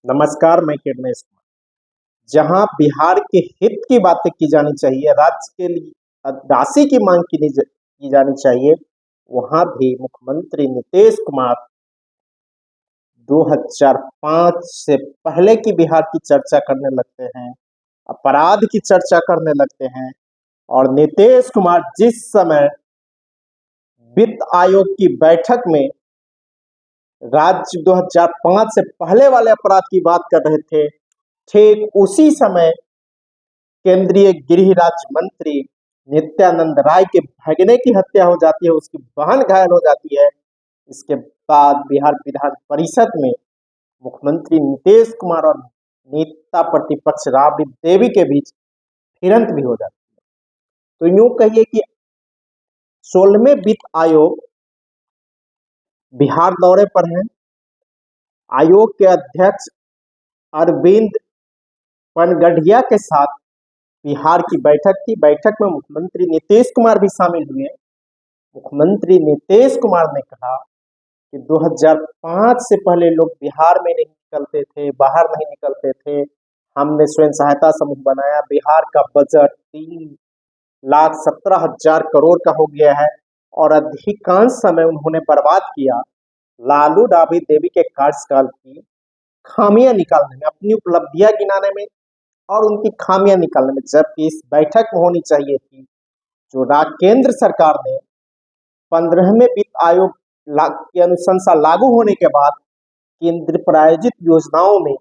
नमस्कार, मैं किरणेश कुमार। जहां बिहार के हित की बातें की जानी चाहिए, राज्य के लिए राशि की मांग की जानी चाहिए, वहां भी मुख्यमंत्री नीतीश कुमार 2005 से पहले की बिहार की चर्चा करने लगते हैं, अपराध की चर्चा करने लगते हैं। और नीतीश कुमार जिस समय वित्त आयोग की बैठक में राज्य 2005 से पहले वाले अपराध की बात कर रहे थे, ठीक उसी समय केंद्रीय गृह राज्य मंत्री नित्यानंद राय के भगने की हत्या हो जाती है, उसकी बहन घायल हो जाती है। इसके बाद बिहार विधान परिषद में मुख्यमंत्री नीतीश कुमार और नेता प्रतिपक्ष राबड़ी देवी के बीच भिड़ंत भी हो जाती है। तो यूं कहिए कि 16वें वित्त आयोग बिहार दौरे पर है। आयोग के अध्यक्ष अरविंद पनगढ़िया के साथ बिहार की बैठक थी। बैठक में मुख्यमंत्री नीतीश कुमार भी शामिल हुए। मुख्यमंत्री नीतीश कुमार ने कहा कि 2005 से पहले लोग बिहार में नहीं निकलते थे, बाहर नहीं निकलते थे। हमने स्वयं सहायता समूह बनाया। बिहार का बजट 3,17,000 करोड़ का हो गया है और अधिकांश समय उन्होंने बर्बाद किया लालू राबड़ी देवी के कार्यकाल की खामियां निकालने में, अपनी उपलब्धियां गिनाने में और उनकी खामियां निकालने में। जबकि इस बैठक में होनी चाहिए थी जो केंद्र सरकार ने 15वें वित्त आयोग की अनुशंसा लागू होने के बाद केंद्र प्रायोजित योजनाओं में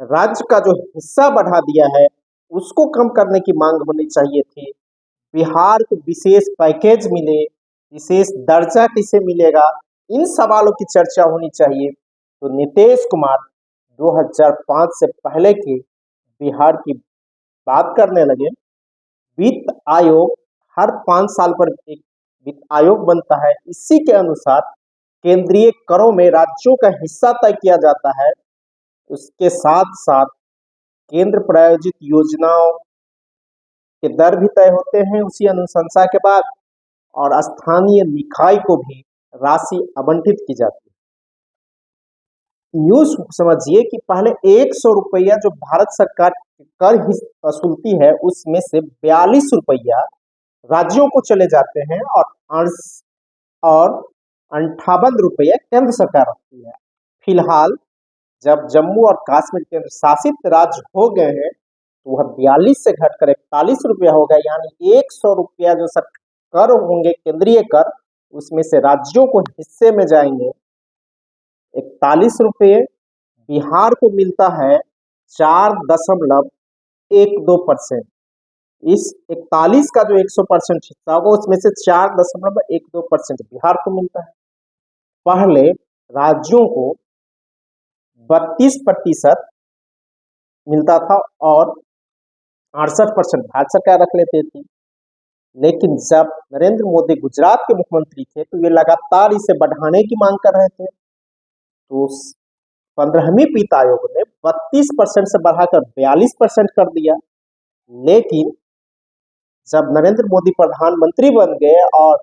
राज्य का जो हिस्सा बढ़ा दिया है उसको कम करने की मांग होनी चाहिए थी। बिहार को विशेष पैकेज मिले, विशेष दर्जा किसे मिलेगा, इन सवालों की चर्चा होनी चाहिए। तो नीतीश कुमार 2005 से पहले के बिहार की बात करने लगे। वित्त आयोग हर 5 साल पर एक वित्त आयोग बनता है। इसी के अनुसार केंद्रीय करों में राज्यों का हिस्सा तय किया जाता है। उसके साथ साथ केंद्र प्रायोजित योजनाओं के दर भी तय होते हैं उसी अनुशंसा के बाद, और स्थानीय निकाय को भी राशि आवंटित की जाती है। यूं समझिए कि पहले 100 रुपया जो भारत सरकार कर वसूलती है उसमें से 42 रुपया राज्यों को चले जाते हैं और 58 रुपये केंद्र सरकार रखती है। फिलहाल जब जम्मू और कश्मीर केंद्र शासित राज्य हो गए हैं तो वह 42 से घटकर 41 रुपया हो गया, यानी 100 रुपया जो सर कर होंगे केंद्रीय कर, उसमें से राज्यों को हिस्से में जाएंगे 41 रुपये। बिहार को मिलता है 4.12%। इस 41 का जो 100% हिस्सा होगा उसमें से 4.12% बिहार को मिलता है। पहले राज्यों को 32% मिलता था और 68% भारत सरकार रख लेती थी। लेकिन जब नरेंद्र मोदी गुजरात के मुख्यमंत्री थे तो ये लगातार इसे बढ़ाने की मांग कर रहे थे। तो 15वीं वित्त आयोग ने 32% से बढ़ाकर 42% कर दिया। लेकिन जब नरेंद्र मोदी प्रधानमंत्री बन गए और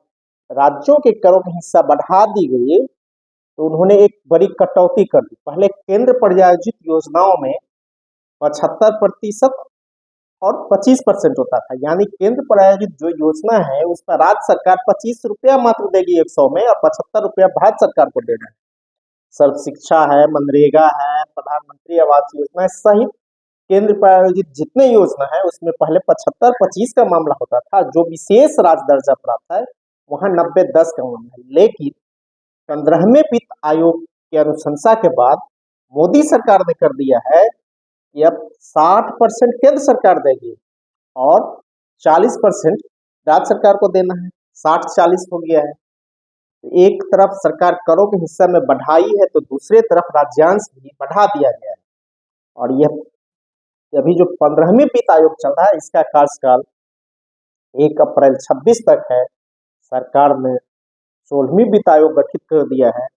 राज्यों के करों का हिस्सा बढ़ा दी गई तो उन्होंने एक बड़ी कटौती कर दी। पहले केंद्र प्रायोजित योजनाओं में 75% और 25% होता था, यानी केंद्र प्रायोजित जो योजना है उस पर राज्य सरकार 25 रुपया मात्र देगी 100 में और 75 रुपया भारत सरकार को देना है। सर्व शिक्षा है, मनरेगा है, प्रधानमंत्री आवास योजना सहित केंद्र प्रायोजित जितने योजना है उसमें पहले 75-25 का मामला होता था। जो विशेष राज्य दर्जा प्राप्त है वहां 90-10 का मामला है। लेकिन 15वें वित्त आयोग की अनुशंसा के बाद मोदी सरकार ने कर दिया है कि अब 60% केंद्र सरकार देगी और 40% राज्य सरकार को देना है। 60-40 हो गया है। एक तरफ सरकार करों के हिस्सा में बढ़ाई है तो दूसरे तरफ राज्यांश भी बढ़ा दिया गया है। और यह अभी जो 15वीं वित्त आयोग चल रहा है इसका कार्यकाल 1 अप्रैल 26 तक है। सरकार ने 16वीं वित्त आयोग गठित कर दिया है।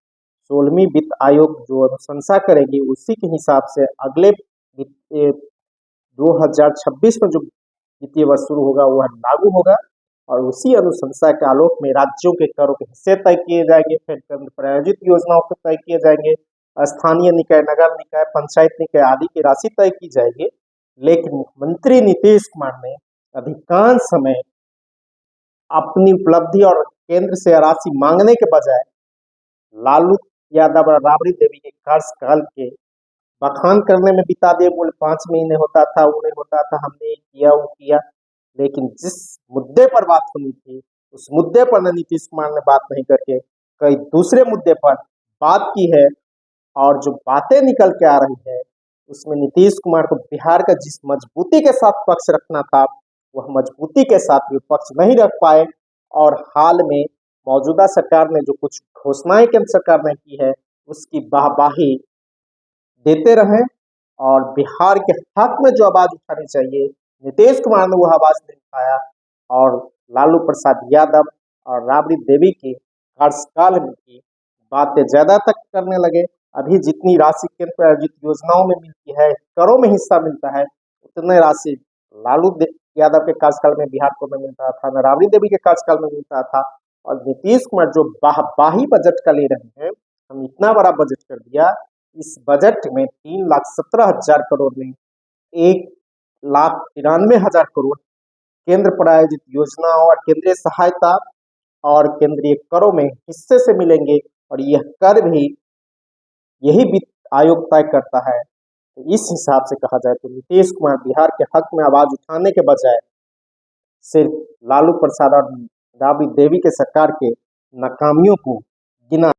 16वीं वित्त आयोग जो अनुशंसा करेगी उसी के हिसाब से अगले 2026 में जो वित्तीय वर्ष शुरू होगा वह लागू होगा और उसी अनुशंसा के आलोक में राज्यों के करों के हिस्से तय किए जाएंगे, फिर केंद्र प्रायोजित योजनाओं को तय किए जाएंगे स्थानीय निकाय, नगर निकाय, पंचायत निकाय आदि की राशि तय की जाएगी। लेकिन मुख्यमंत्री नीतीश कुमार ने अधिकांश समय अपनी उपलब्धि और केंद्र से राशि मांगने के बजाय लालू यादव और राबड़ी देवी के कार्यकाल के बखान करने में बिता दिए। बोले 5 महीने होता था, वो नहीं होता था, हमने ये किया वो किया। लेकिन जिस मुद्दे पर बात होनी थी उस मुद्दे पर नीतीश कुमार ने बात नहीं करके कई दूसरे मुद्दे पर बात की है। और जो बातें निकल के आ रही है उसमें नीतीश कुमार को बिहार का जिस मजबूती के साथ पक्ष रखना था वह मजबूती के साथ भी पक्ष नहीं रख पाए। और हाल में मौजूदा सरकार ने जो कुछ घोषणाएं केंद्र सरकार ने की है उसकी वाहवाही देते रहे। और बिहार के हक में जो आवाज उठानी चाहिए नीतीश कुमार ने वह आवाज नहीं उठाया। और लालू प्रसाद यादव और राबड़ी देवी के कार्यकाल में की बातें ज्यादा तक करने लगे। अभी जितनी राशि केंद्र प्रायोजित योजनाओं में मिलती है, करों में हिस्सा मिलता है, उतने राशि यादव के कार्यकाल में बिहार को में मिलता था, न राबड़ी देवी के कार्यकाल में मिलता था। और नीतीश कुमार जो वाहवाही बजट का ले रहे हैं, हम इतना बड़ा बजट कर दिया, इस बजट में 3,17,000 करोड़ में 1,93,000 करोड़ केंद्र प्रायोजित योजनाओं और केंद्रीय सहायता और केंद्रीय करों में हिस्से से मिलेंगे। और यह कर भी यही वित्त आयोग तय करता है। तो इस हिसाब से कहा जाए तो नीतीश कुमार बिहार के हक में आवाज उठाने के बजाय सिर्फ लालू प्रसाद और राबड़ी देवी के सरकार के नाकामियों को गिना